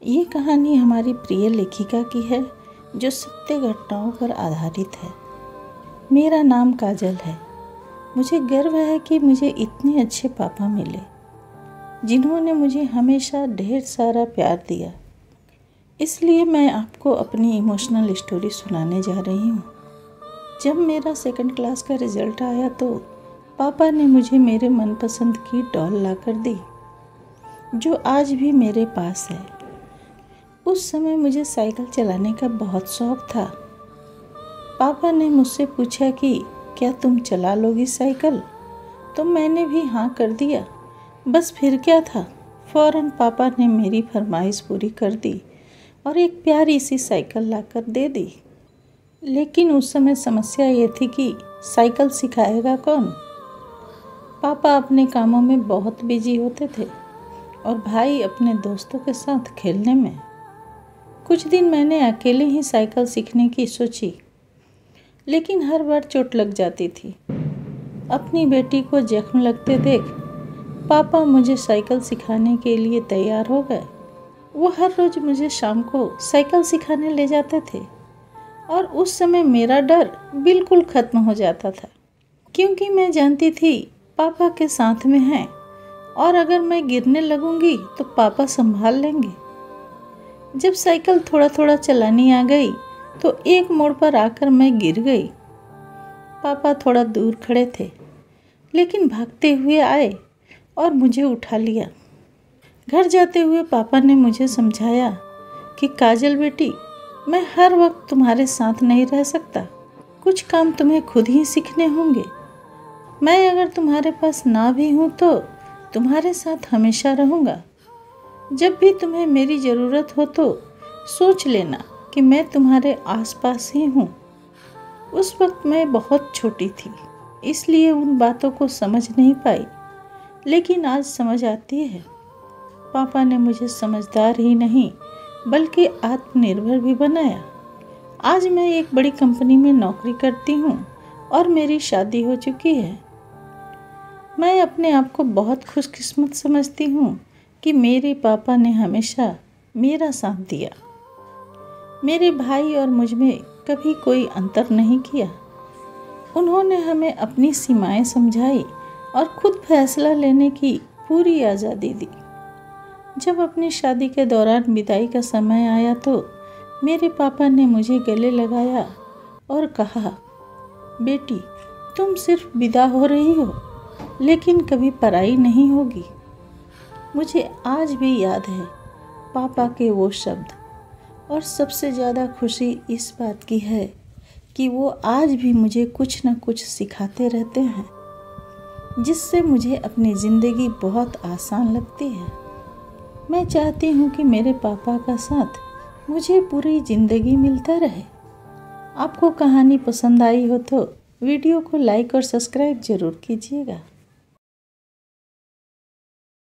ये कहानी हमारी प्रिय लेखिका की है जो सत्य घटनाओं पर आधारित है। मेरा नाम काजल है। मुझे गर्व है कि मुझे इतने अच्छे पापा मिले जिन्होंने मुझे हमेशा ढेर सारा प्यार दिया। इसलिए मैं आपको अपनी इमोशनल स्टोरी सुनाने जा रही हूँ। जब मेरा 2nd क्लास का रिज़ल्ट आया तो पापा ने मुझे मेरे मनपसंद की डॉल ला कर दी जो आज भी मेरे पास है। उस समय मुझे साइकिल चलाने का बहुत शौक था। पापा ने मुझसे पूछा कि क्या तुम चला लोगी साइकिल, तो मैंने भी हाँ कर दिया। बस फिर क्या था, फ़ौरन पापा ने मेरी फरमाइश पूरी कर दी और एक प्यारी सी साइकिल लाकर दे दी। लेकिन उस समय समस्या ये थी कि साइकिल सिखाएगा कौन। पापा अपने कामों में बहुत बिजी होते थे और भाई अपने दोस्तों के साथ खेलने में। कुछ दिन मैंने अकेले ही साइकिल सीखने की सोची, लेकिन हर बार चोट लग जाती थी। अपनी बेटी को जख्म लगते देख पापा मुझे साइकिल सिखाने के लिए तैयार हो गए। वो हर रोज़ मुझे शाम को साइकिल सिखाने ले जाते थे और उस समय मेरा डर बिल्कुल ख़त्म हो जाता था, क्योंकि मैं जानती थी पापा के साथ में हैं और अगर मैं गिरने लगूंगी तो पापा संभाल लेंगे। जब साइकिल थोड़ा थोड़ा चलानी आ गई तो एक मोड़ पर आकर मैं गिर गई। पापा थोड़ा दूर खड़े थे, लेकिन भागते हुए आए और मुझे उठा लिया। घर जाते हुए पापा ने मुझे समझाया कि काजल बेटी, मैं हर वक्त तुम्हारे साथ नहीं रह सकता। कुछ काम तुम्हें खुद ही सीखने होंगे। मैं अगर तुम्हारे पास ना भी हूँ तो तुम्हारे साथ हमेशा रहूँगा। जब भी तुम्हें मेरी ज़रूरत हो तो सोच लेना कि मैं तुम्हारे आसपास ही हूँ। उस वक्त मैं बहुत छोटी थी, इसलिए उन बातों को समझ नहीं पाई, लेकिन आज समझ आती है। पापा ने मुझे समझदार ही नहीं बल्कि आत्मनिर्भर भी बनाया। आज मैं एक बड़ी कंपनी में नौकरी करती हूँ और मेरी शादी हो चुकी है। मैं अपने आप को बहुत खुशकिस्मत समझती हूँ कि मेरे पापा ने हमेशा मेरा साथ दिया। मेरे भाई और मुझ में कभी कोई अंतर नहीं किया। उन्होंने हमें अपनी सीमाएं समझाई और खुद फैसला लेने की पूरी आज़ादी दी। जब अपनी शादी के दौरान विदाई का समय आया तो मेरे पापा ने मुझे गले लगाया और कहा, बेटी, तुम सिर्फ विदा हो रही हो, लेकिन कभी पराई नहीं होगी। मुझे आज भी याद है पापा के वो शब्द, और सबसे ज़्यादा खुशी इस बात की है कि वो आज भी मुझे कुछ न कुछ सिखाते रहते हैं, जिससे मुझे अपनी ज़िंदगी बहुत आसान लगती है। मैं चाहती हूँ कि मेरे पापा का साथ मुझे पूरी ज़िंदगी मिलता रहे। आपको कहानी पसंद आई हो तो वीडियो को लाइक और सब्सक्राइब ज़रूर कीजिएगा।